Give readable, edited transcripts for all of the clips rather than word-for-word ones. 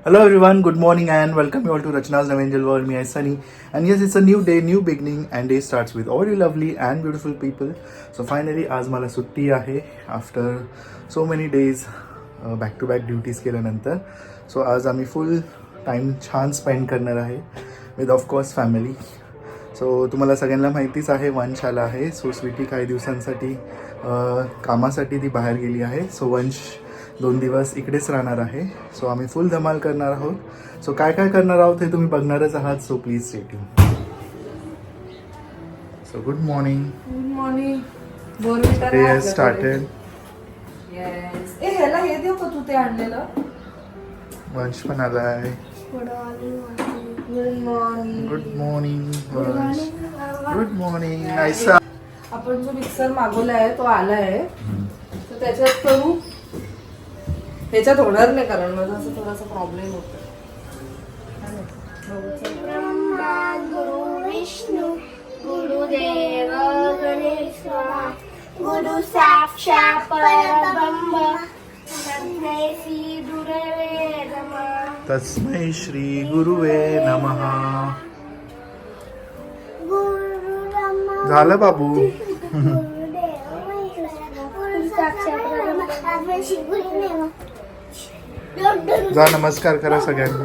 Hello everyone, good morning and welcome you all to Rachna's Angel World. Me, I Sunny, and yes, it's a new day, new beginning, and day starts with all you lovely and beautiful people. So finally, आज मला सुट्टी आहे after so many days back to back duties केल्यानंतर. So आज आम्ही फुल time छान spend करणार आहे विथ ऑफकोर्स फॅमिली. सो तुम्हाला सगळ्यांना माहितीच आहे वंश आला आहे. सो स्वीटी काही दिवसांसाठी कामासाठी ती बाहेर गेली आहे. सो वंश 2 दिवस इकडेच राहणार आहे. सो आम्ही फुल धमाल करणार आहोत. सो काय काय करणार आहोत हे तुम्ही बघणारच आहात. So please stay tune. So good morning. Good morning. Bournvita day has started. Yes. ए ह्याला हे देऊ का तू ते आणलेलं? वंश पण आला आहे. Good morning. Good morning Vansh. Good morning. Naisa. आपण जो मिक्सर मागवला आहे तो आला आहे. तर त्याच्यात करू. ह्याच्यात होणार नाही कारण माझा असं थोडासा प्रॉब्लेम होतो. ब्रह्मा गुरु विष्णू गुरुदेव गणेश्वरा गुरु साक्षात परब्रह्म तस्मै श्री गुरवे नमः. तस्मै श्री गुरुवे नमः. गुरु ब्रह्मा झालं बाबू. गुरुदेव महेश्वरा गुरु साक्षात परब्रह्म तस्मै श्री गुरवे नमः. जा नमस्कार करा सगळ्यांना.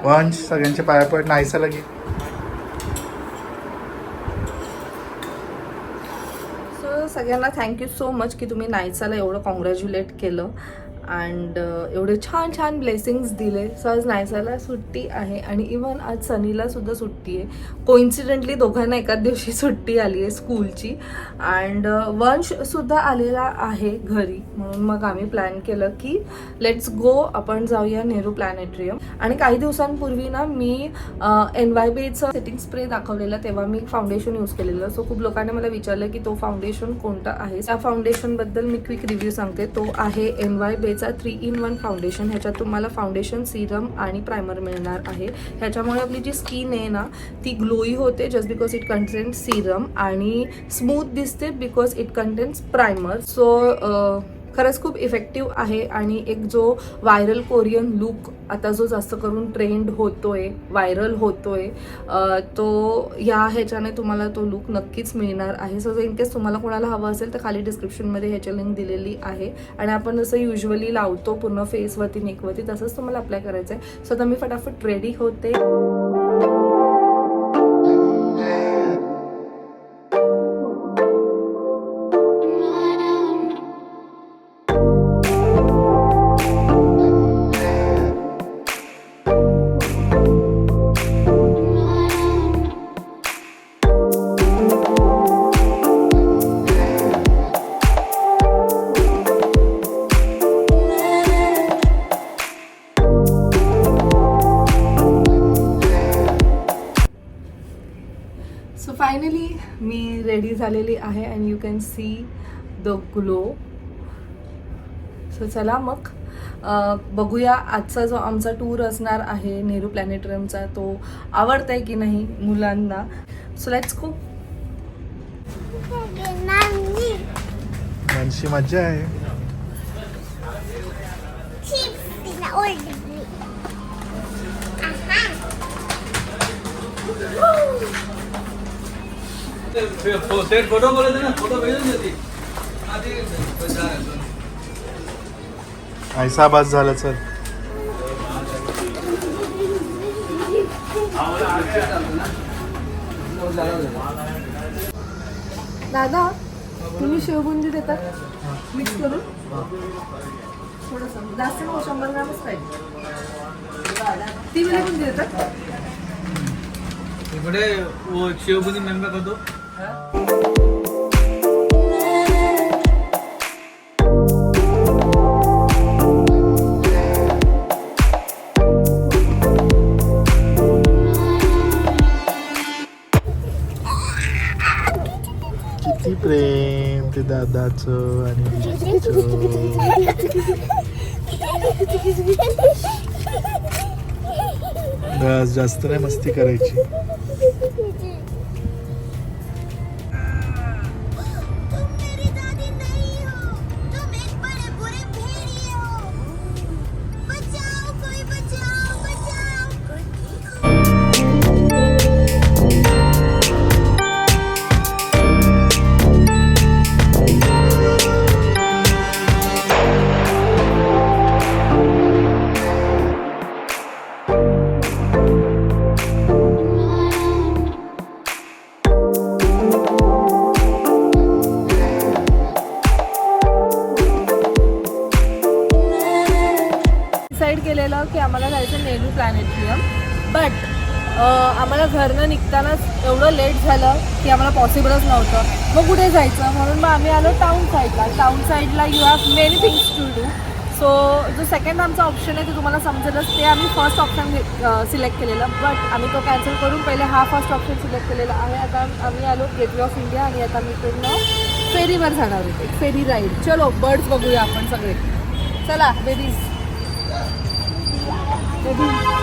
वंश सगळ्यांच्या पाया पड. नाहीसा लगे. सो सगळ्यांना थँक्यू सो मच की तुम्ही नायसाला एवढं कॉंग्रॅच्युलेट केलं अँड एवढे छान छान ब्लेसिंग्स दिले. सो आज नायसाला सुट्टी आहे आणि इवन आज सनीला सुद्धा सुट्टी आहे. कोइन्सिडेंटली दोघांना एकाच दिवशी सुट्टी आली आहे स्कूलची अँड वंशसुद्धा आलेला आहे घरी. म्हणून मग आम्ही प्लॅन केलं की लेट्स गो आपण जाऊया नेहरू प्लॅनेटरियम. आणि काही दिवसांपूर्वी ना मी NYBचं सेटिंग स्प्रे दाखवलेला तेव्हा मी फाउंडेशन यूज केलेलं. सो खूप लोकांनी मला विचारलं की तो फाउंडेशन कोणता आहे. त्या फाउंडेशनबद्दल मी क्विक रिव्ह्यू सांगते. तो आहे NYBचा 3-in-1 फाउंडेशन. ह्याच्यात तुम्हाला फाउंडेशन, सिरम आणि प्रायमर मिळणार आहे. ह्याच्यामुळे आपली जी स्किन आहे ना ती ग्लोई होते just because it contains Serum आणि स्मूथ दिसते because it contains primer. So खरंच खूप इफेक्टिव्ह आहे आणि एक जो व्हायरल कोरियन लुक आता जो जास्त करून ट्रेंड होतोय, व्हायरल होतोय, तो या ह्याच्याने तुम्हाला तो लुक नक्कीच मिळणार आहे. सो इन केस तुम्हाला कोणाला हवं असेल तर खाली डिस्क्रिप्शनमध्ये ह्याची लिंक दिलेली आहे. आणि आपण जसं युजली लावतो पूर्ण फेसवरती, नेकवरती, तसंच तुम्हाला अप्लाय करायचं आहे. सो आता मी फटाफट रेडी होते. सो फायनली मी रेडी झालेली आहे and you can see the glow. So चला मग बघूया आजचा जो आमचा टूर असणार आहे नेहरू प्लॅनेटरियमचा तो आवडतंय की नाही मुलांना. So let's go. वंशी मज्जा आहे. फोटो बोले थे ना, फोटो भेज देती. ऐसा बस झालं. चल दादा तुम्ही शेवबुंदी देतात मिक्स करून थोडंसं जास्त नको, 100 ग्रामच पाहिजे. ती वेळी बुंदी देतात. इकडे वो शेवबुंदी मेंगा कर दो. किती प्रेम ते दादाचं आणि बस जास्त नाही मस्ती करायची. बचाओ कोई बचाओ. रेल्वे प्लॅनेटरियम. बट आम्हाला घरनं निघतानाच एवढं लेट झालं की आम्हाला पॉसिबलच नव्हतं. मग कुठे जायचं म्हणून मग आम्ही आलो टाऊन साईडला. टाऊन साईडला you have many things to do. So जो सेकंड आमचा ऑप्शन आहे ते तुम्हाला समजेलच, ते आम्ही फर्स्ट ऑप्शन सिलेक्ट केलेलं. बट आम्ही तो कॅन्सल करून पहिले हा फर्स्ट ऑप्शन सिलेक्ट केलेला आहे. आता आम्ही आलो गेटवे ऑफ इंडिया आणि आता मी पूर्ण फेरीवर जाणार होते. एक फेरी राईड. चलो बर्ड्स बघूया आपण सगळे. चला बेबीज बेबीज.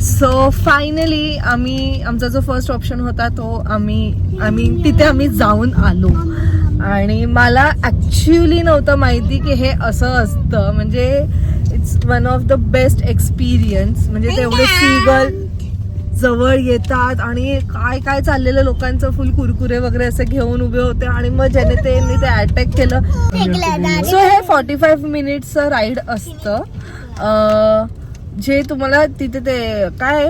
सो फायनली आमचा जो फर्स्ट ऑप्शन होता तो आम्ही तिथे जाऊन आलो. आणि मला ॲक्च्युली नव्हतं माहिती की हे असं असतं. म्हणजे it's one of the best experience. म्हणजे तेवढे सीगल जवळ येतात आणि काय काय चाललेलं लोकांचं फुल कुरकुरे वगैरे असे घेऊन उभे होते आणि मग ज्याने ते अटॅक केलं. सो हे 45 मिनिट्सचं राईड असतं. जे तुम्हाला तिथे ते काय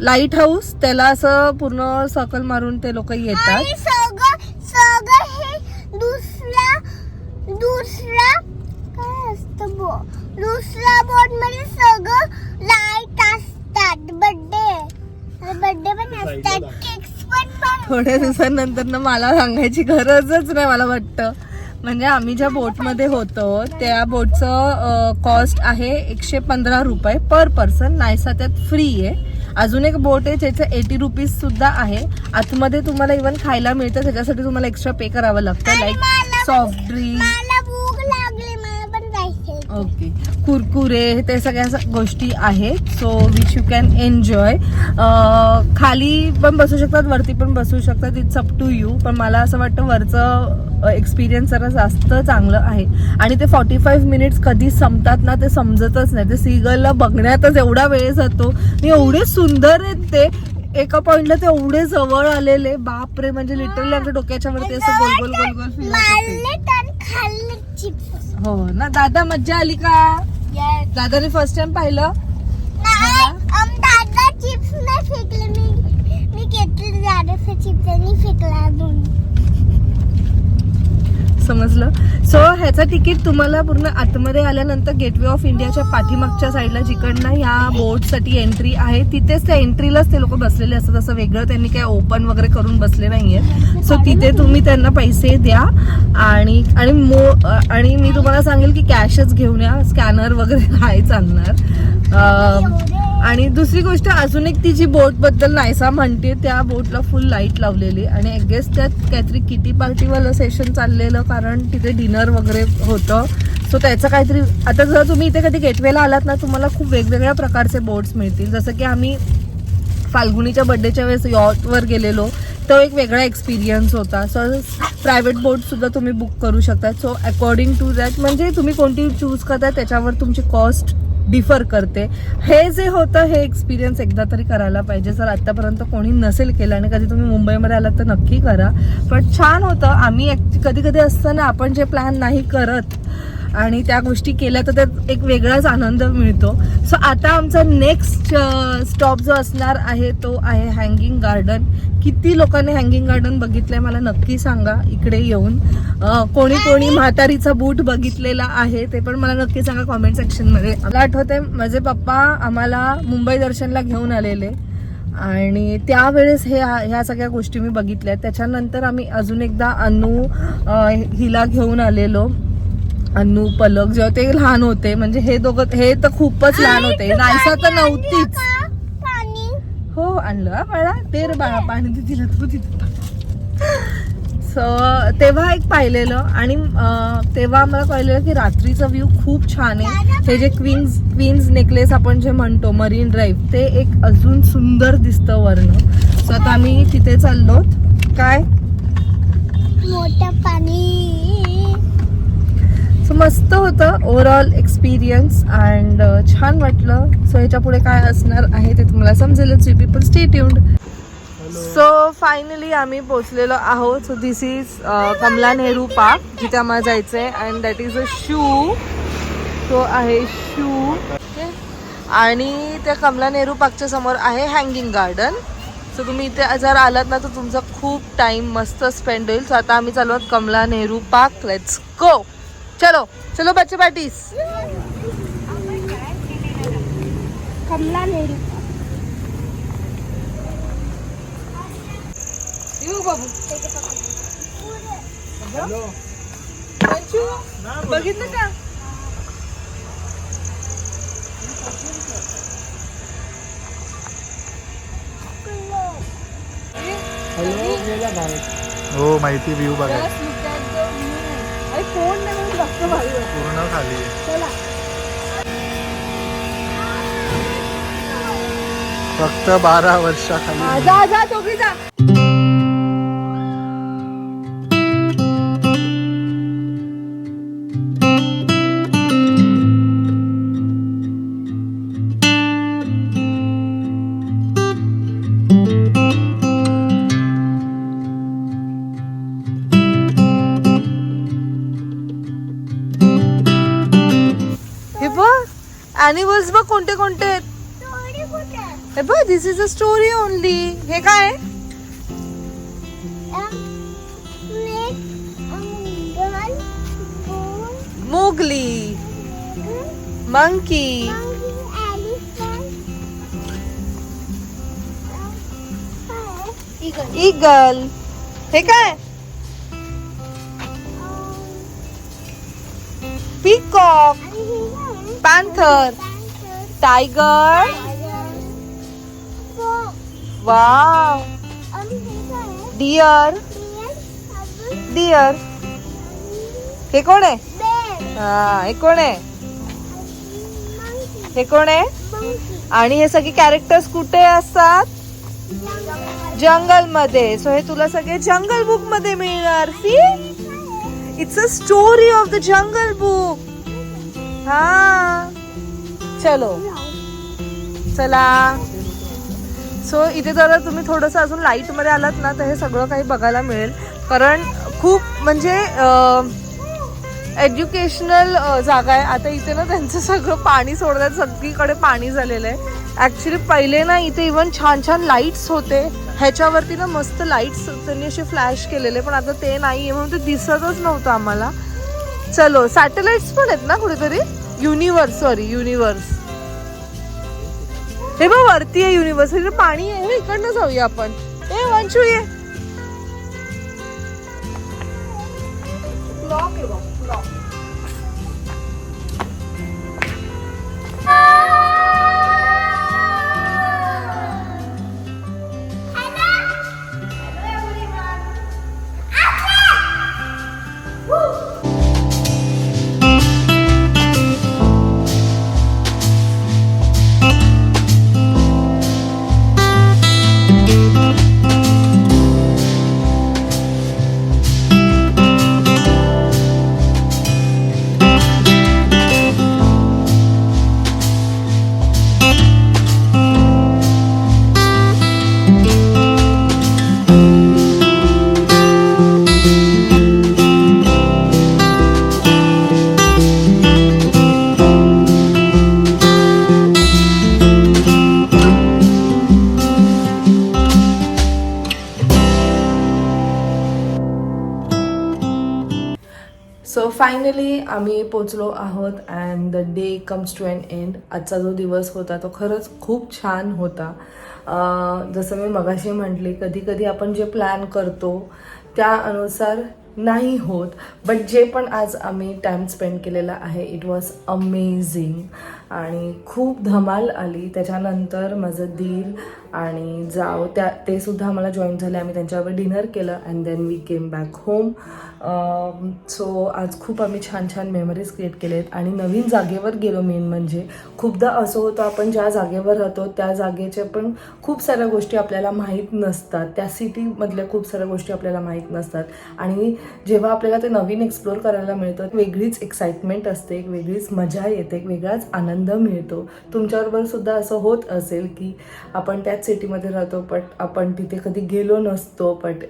लाईट हाऊस त्याला असं पूर्ण सर्कल मारून ते लोक येतात. दुसरा बोर्ड मध्ये सगळं लाईट असतात. बर्थडे पण असतात. केक्स पण थोड्या दिवसांनंतर ना मला सांगायची गरजच नाही मला वाटतं. म्हणजे आम्ही ज्या बोटमध्ये होतो त्या बोटचं कॉस्ट आहे 115 रुपये पर पर्सन. नायसा त्यात फ्री आहे. अजून एक बोट आहे ज्याचं 80 रुपीज सुद्धा आहे. आतमध्ये तुम्हाला इव्हन खायला मिळतं. त्याच्यासाठी तुम्हाला एक्स्ट्रा पे करावं लागतं. Like soft drink. मला भूक लागली, मला पण जायचंय. ओके कुरकुरे ते सगळ्या गोष्टी आहेत. So which you can enjoy. खाली पण बसू शकतात, वरती पण बसू शकतात. It's up to you. पण मला असं वाटतं वरचं एक्सपिरियन्स जरा जास्त चांगलं आहे. आणि ते 45 मिनिट्स कधी संपतात ना ते समजतच नाही. ते सीगलला बघण्यातच एवढा वेळ जातो. एवढे सुंदर आहेत ते. एका पॉइंटला ते एवढे जवळ आलेले, बापरे, म्हणजे लिटरली आमच्या डोक्याच्या वरती असं गोल गोल गोल गोल फिरत होते. हो ना दादा, मज्जा आली का? दादाने फर्स्ट टाइम पाहिलं. दादा चिप्स नाही फेकले, मी घेतले दादाचे चिप्स आणि फेकला दोन. समजलं. सो ह्याचं तिकीट तुम्हाला पूर्ण आतमध्ये आल्यानंतर गेटवे ऑफ इंडियाच्या पाठीमागच्या साईडला जिकडनं ह्या बोटसाठी एंट्री आहे तिथेच त्या एंट्रीलाच ते लोक बसलेले असतात. असं वेगळं त्यांनी काय ओपन वगैरे करून बसले नाहीये. सो तिथे तुम्ही त्यांना पैसे द्या आणि मी तुम्हाला सांगेल की कॅशच घेऊन या, स्कॅनर वगैरे नाही चालणार. आणि दुसरी गोष्ट, अजून एक ती जी बोट बद्दल नायसा म्हणते, त्या बोटला फुल लाईट लावलेली आणि आय गेस त्यात काहीतरी किटी पार्टीवालं सेशन चाललेलं, कारण तिथे डिनर वगैरे होतं. सो त्याचं काहीतरी, आता जर तुम्ही इथे कधी गेटवेला आलात ना, तुम्हाला खूप वेगवेगळ्या प्रकारचे बोट्स मिळतील. जसं की आम्ही फाल्गुनीच्या बर्थडेच्या वेळेस यॉटवर गेलेलो, तो एक वेगळा एक्सपिरियन्स होता. सो प्रायव्हेट बोट सुद्धा तुम्ही बुक करू शकता. सो अकॉर्डिंग टू दॅट, म्हणजे तुम्ही कोणती चूज करता त्याच्यावर तुमची कॉस्ट डिफर करते. हे जे होतं हे एक्सपिरियन्स एकदा तरी करायला पाहिजे. जर आतापर्यंत कोणी नसेल केलं आणि कधी तुम्ही मुंबईमध्ये आलात तर नक्की करा. पण छान होतं. आम्ही कधी कधी असतं ना, आपण जे प्लॅन नाही करत आणि त्या गोष्टी केल्या तर त्यात एक वेगळाच आनंद मिळतो. सो आता आमचा नेक्स्ट स्टॉप जो असणार आहे तो आहे हँगिंग गार्डन. किती लोकांनी हँगिंग गार्डन बघितलंय मला नक्की सांगा इकडे येऊन. कोणी कोणी म्हातारीचा बूट बघितलेला आहे ते पण मला नक्की सांगा कॉमेंट सेक्शनमध्ये. मला आठवतंय माझे पप्पा आम्हाला मुंबई दर्शनला घेऊन आलेले आणि त्यावेळेस ह्या सगळ्या गोष्टी मी बघितल्या. त्याच्यानंतर आम्ही अजून एकदा हिला घेऊन आलेलो. अन्नू, पलक जेव्हा ते लहान होते, म्हणजे हे दोघं, हे तर खूपच लहान होते. नायसा तर नव्हतीच. हो आणलं बाळा, ते रे बाळा पाणी दिलं तू तिथं. सो तेव्हा एक पाहिलेलं आणि तेव्हा मला कळलेलं की रात्रीचा व्ह्यू खूप छान आहे. हे जे क्वीन्स नेकलेस आपण जे म्हणतो मरीन ड्राईव्ह, ते एक अजून सुंदर दिसतं वरनं. सो आता आम्ही तिथे चाललो. काय मोठं पाणी. सो मस्त होतं ओव्हरऑल एक्सपिरियन्स अँड छान वाटलं. सो ह्याच्या पुढे काय असणार आहे ते तुम्हाला समजेलच. You people stay tuned. So finally आम्ही पोहोचलेलो आहोत. So this is Kamla Nehru park, जिथे आम्हाला जायचं आहे. And that is a shoe. तो आहे शू. आणि त्या कमला नेहरू पार्कच्या समोर आहे हँगिंग गार्डन. सो तुम्ही इथे जर आलात ना तर तुमचा खूप टाइम मस्त स्पेंड होईल. सो आता आम्ही चालू आहोत Kamla Nehru park. Let's go. चलो चलो बच्चे पार्टीज. कमला नेहरू. येऊ बाबू. बघितलं का? हो माहिती, व्ह्यू बघा फोन नाही बघतो भाई पूर्ण खाली. चला फक्त 12 वर्षाखाली. जा जा दोघी जा. ॲनिमल्स बघ कोणते कोणते आहेत. हे बघ, this is a story only. हे काय? Mowgli, monkey, eagle. हे काय? Peacock, panther, tiger. Wow. Deer. Deer. हे कोण आहे? हा, हे कोण आहे? हे कोण आहे? आणि हे सगळे कॅरेक्टर्स कुठे असतात? जंगल मध्ये. सो हे तुला सगळे जंगल बुक मध्ये मिळणार. See, it's a story of the jungle book. हा चलो चला. सो इथे जर तुम्ही थोडंसं अजून लाईट मध्ये आलात ना तर हे सगळं काही बघायला मिळेल. कारण खूप म्हणजे एज्युकेशनल जागा आहे. आता इथे ना त्यांचं सगळं पाणी सोडतात, सगळीकडे पाणी झालेलं आहे. ॲक्च्युली पहिले ना इथे इवन छान छान लाईट्स होते, ह्याच्यावरती ना मस्त लाईट्स त्यांनी असे फ्लॅश केलेले, पण आता ते नाही आहे म्हणून ते दिसतच नव्हतं आम्हाला. चलो, सॅटेलाइट्स पण आहेत ना कुठेतरी. Universe, sorry universe. हे बघ वरती आहे युनिवर्स. हे पाणी आहे. हे इकडनं जाऊया आपण. हे वंशू ये. क्लॉक आहे बघ, क्लॉक. सो फायनली आम्ही पोचलो आहोत and the day comes to an end. आजचा जो दिवस होता तो खरंच खूप छान होता. जसं मी मगाशी म्हटले, कधी कधी आपण जे प्लॅन करतो त्यानुसार नाही होत, बट जे पण आज आम्ही टाईम स्पेंड केलेला आहे इट वॉज अमेझिंग आणि खूप धमाल आली. त्याच्यानंतर माझं दीर आणि जाव ते सुद्धा आम्हाला जॉईन झाले. आम्ही त्यांच्याबरोबर डिनर केलं and then we came back home. So आज खूप आम्ही छान छान मेमरीज क्रिएट केलेत आणि नवीन जागेवर गेलो. मेन म्हणजे खूपदा असं होतं आपण ज्या जागेवर राहतो त्या जागेच्या पण खूप साऱ्या गोष्टी आपल्याला माहीत नसतात, त्या सिटीमधल्या खूप साऱ्या गोष्टी आपल्याला माहीत नसतात आणि जेव्हा आपल्याला ते नवीन एक्सप्लोअर करायला मिळतं एक वेगळीच एक्साइटमेंट असते, एक वेगळीच मजा येते, एक वेगळाच आनंद मिळतो. तुमच्याबरोबर सुद्धा असं होत असेल की आपण त्याच सिटीमध्ये राहतो बट आपण तिथे कधी गेलो नसतो, बट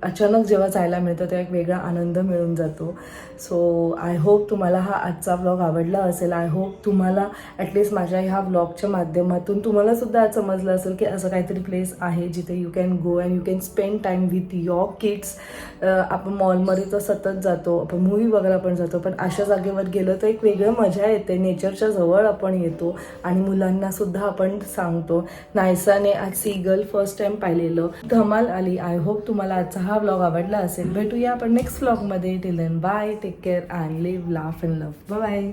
अचानक जेव्हा जायला मिळतं तेव्हा एक वेगळा आनंद मिळून जातो. सो आय होप तुम्हाला हा आजचा व्लॉग आवडला असेल. आय होप तुम्हाला ॲटलिस्ट माझ्या ह्या व्लॉगच्या माध्यमातून तुम्हाला सुद्धा आज समजलं असेल की असं काहीतरी प्लेस आहे जिथे you can go and you can spend time with your kids. आपण मॉलमध्ये तर सतत जातो, आपण मूवी बघायला पण जातो, पण अशा जागेवर गेलो तर एक वेगळं मजा येते. नेचरच्या जवळ आपण येतो आणि मुलांना सुद्धा आपण सांगतो. नायसाने आज सीगल फर्स्ट टाइम पाहिलेलं, धमाल आली. आय होप तुम्हाला आजचा हा व्लॉग आवडला असेल. भेटूया आपण नेक्स्ट व्लॉगमध्ये. Till then bye, take care and live, laugh and love. Bye.